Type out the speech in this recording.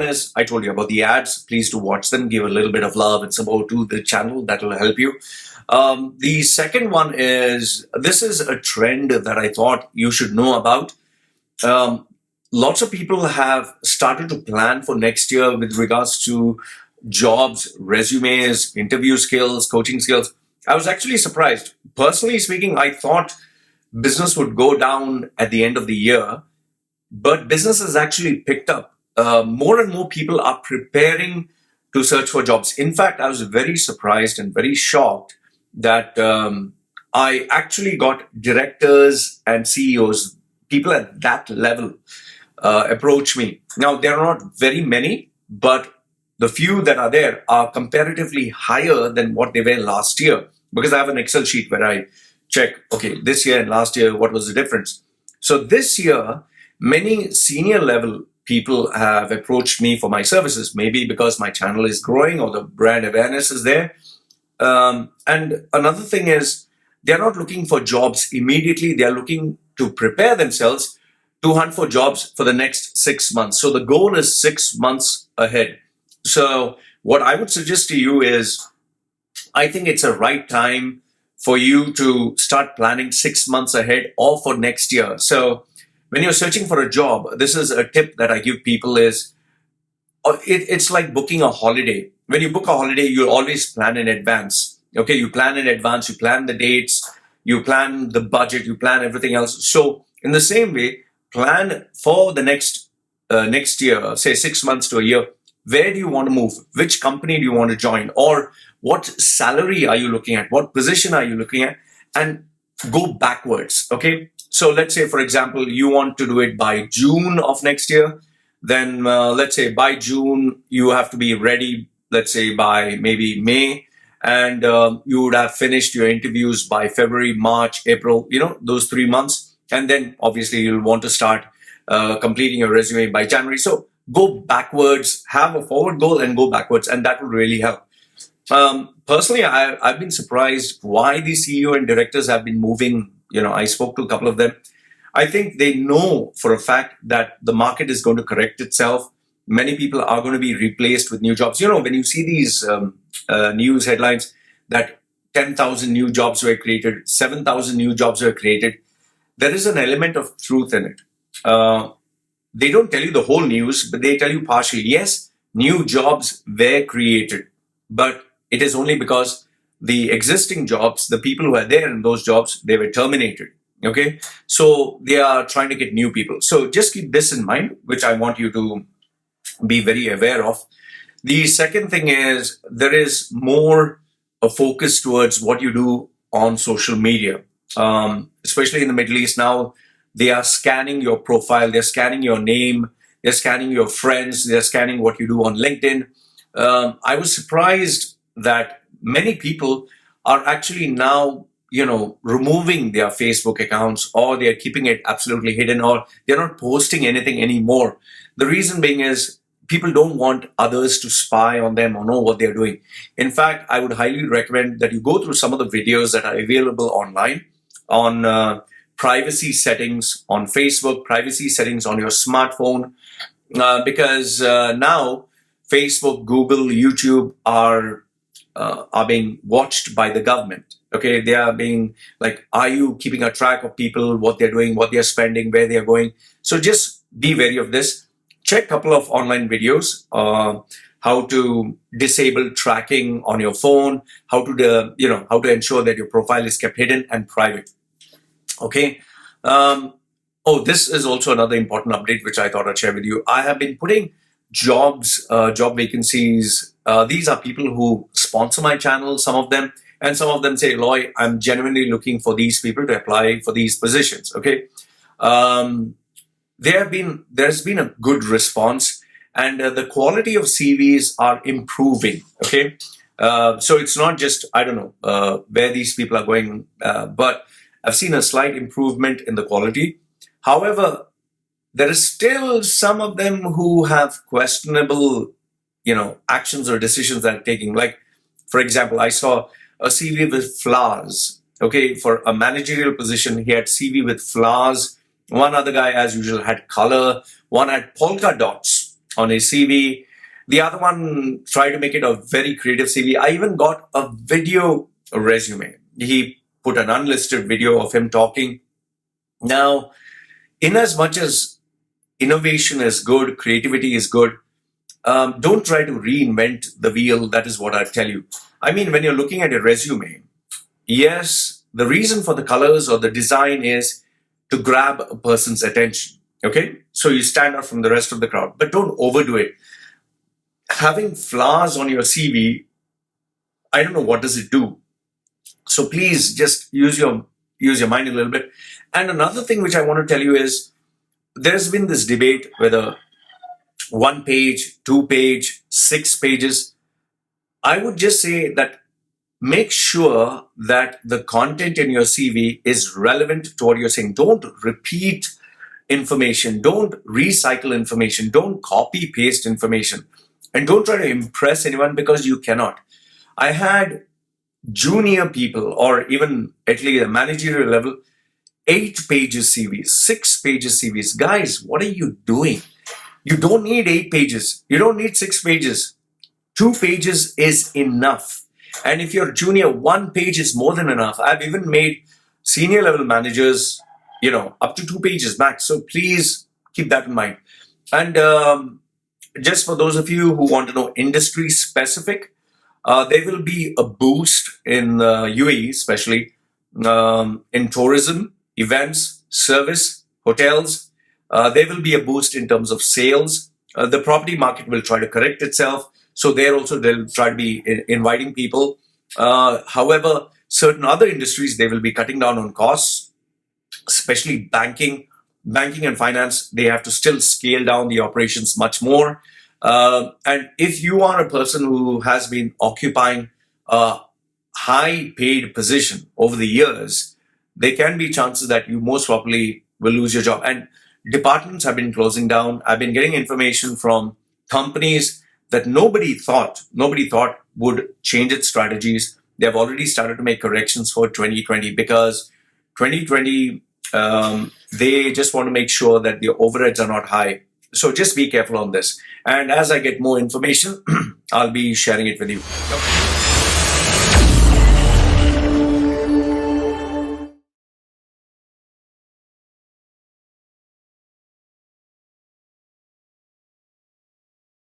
is, I told you about the ads. Please do watch them. Give a little bit of love and support to the channel. That will help you. The second one is, this is a trend that I thought you should know about. Lots of people have started to plan for next year with regards to jobs, resumes, interview skills, coaching skills. I was actually surprised. Personally speaking, I thought business would go down at the end of the year, but business has actually picked up. More and more people are preparing to search for jobs. In fact, I was very surprised and very shocked that I actually got directors and CEOs, people at that level, approach me. Now, there are not very many, but the few that are there are comparatively higher than what they were last year, because I have an Excel sheet where I check, okay, this year and last year, what was the difference? So this year, many senior level people have approached me for my services, maybe because my channel is growing or the brand awareness is there. And another thing is, they're not looking for jobs immediately. They're looking to prepare themselves to hunt for jobs for the next 6 months. So the goal is 6 months ahead. So what I would suggest to you is, I think it's a right time for you to start planning 6 months ahead or for next year. So when you're searching for a job, this is a tip that I give people is, it's like booking a holiday. When you book a holiday, you always plan in advance. Okay, you plan in advance, you plan the dates, you plan the budget, you plan everything else. So in the same way, plan for the next year, say 6 months to a year. Where do you want to move? Which company do you want to join? Or what salary are you looking at? What position are you looking at? And go backwards, okay? So let's say, for example, you want to do it by June of next year. Then let's say by June, you have to be ready, let's say by maybe May. And you would have finished your interviews by February, March, April, those 3 months. And then obviously you'll want to start completing your resume by January. So go backwards, have a forward goal and go backwards. And that would really help. Personally, I've been surprised why the CEO and directors have been moving. I spoke to a couple of them. I think they know for a fact that the market is going to correct itself. Many people are going to be replaced with new jobs. When you see these news headlines that 10,000 new jobs were created, 7,000 new jobs were created, there is an element of truth in it. They don't tell you the whole news, but they tell you partially. Yes, new jobs were created, but it is only because the existing jobs, the people who are there in those jobs, they were terminated. Okay, so they are trying to get new people. So just keep this in mind, which I want you to be very aware of. The second thing is, there is more a focus towards what you do on social media, especially in the Middle East now. They are scanning your profile, they're scanning your name, they're scanning your friends, they're scanning what you do on LinkedIn. I was surprised that many people are actually now, removing their Facebook accounts, or they're keeping it absolutely hidden, or they're not posting anything anymore. The reason being is, people don't want others to spy on them or know what they're doing. In fact, I would highly recommend that you go through some of the videos that are available online on privacy settings on Facebook, privacy settings on your smartphone, because now Facebook, Google, YouTube are being watched by the government. Okay, they are being like, are you keeping a track of people, what they're doing, what they're spending, where they're going? So just be wary of this. Check a couple of online videos, how to disable tracking on your phone, how to ensure that your profile is kept hidden and private. Okay. This is also another important update which I thought I'd share with you. I have been putting job vacancies. These are people who sponsor my channel, some of them, and some of them say, Loy, I'm genuinely looking for these people to apply for these positions. Okay. There's been a good response, and the quality of CVs are improving. Okay. So it's not just, I don't know where these people are going, but I've seen a slight improvement in the quality. However, there is still some of them who have questionable, actions or decisions that are taking. Like, for example, I saw a CV with flowers. Okay, for a managerial position, he had CV with flowers. One other guy, as usual, had color. One had polka dots. on his CV. The other one, try to make it a very creative CV. I even got a video resume. He put an unlisted video of him talking. Now, in as much as innovation is good, creativity is good, don't try to reinvent the wheel. That is what I tell you. I mean, when you're looking at a resume, yes, the reason for the colors or the design is to grab a person's attention. Okay, so you stand out from the rest of the crowd, but don't overdo it. Having flowers on your CV, I don't know what does it do. So please just use your mind a little bit. And another thing which I want to tell you is there's been this debate whether 1 page, 2 page, 6 pages. I would just say that make sure that the content in your CV is relevant to what you're saying. Don't repeat information. Don't recycle information. Don't copy paste information. And don't try to impress anyone because you cannot. I had junior people or even at least a managerial level, 8 pages CVs, 6 pages CVs. Guys, what are you doing? You don't need 8 pages. You don't need 6 pages. 2 pages is enough. And if you're junior, 1 page is more than enough. I've even made senior level managers, up to 2 pages max. So please keep that in mind. And just for those of you who want to know industry specific, there will be a boost in UAE, especially in tourism, events, service, hotels. There will be a boost in terms of sales. The property market will try to correct itself. So there also they'll try to be inviting people. However, certain other industries, they will be cutting down on costs, especially banking and finance. They have to still scale down the operations much more. And if you are a person who has been occupying a high paid position over the years, there can be chances that you most probably will lose your job. And departments have been closing down. I've been getting information from companies that nobody thought would change its strategies. They have already started to make corrections for 2020 because 2020, they just want to make sure that the overheads are not high. So just be careful on this. And as I get more information, I'll be sharing it with you.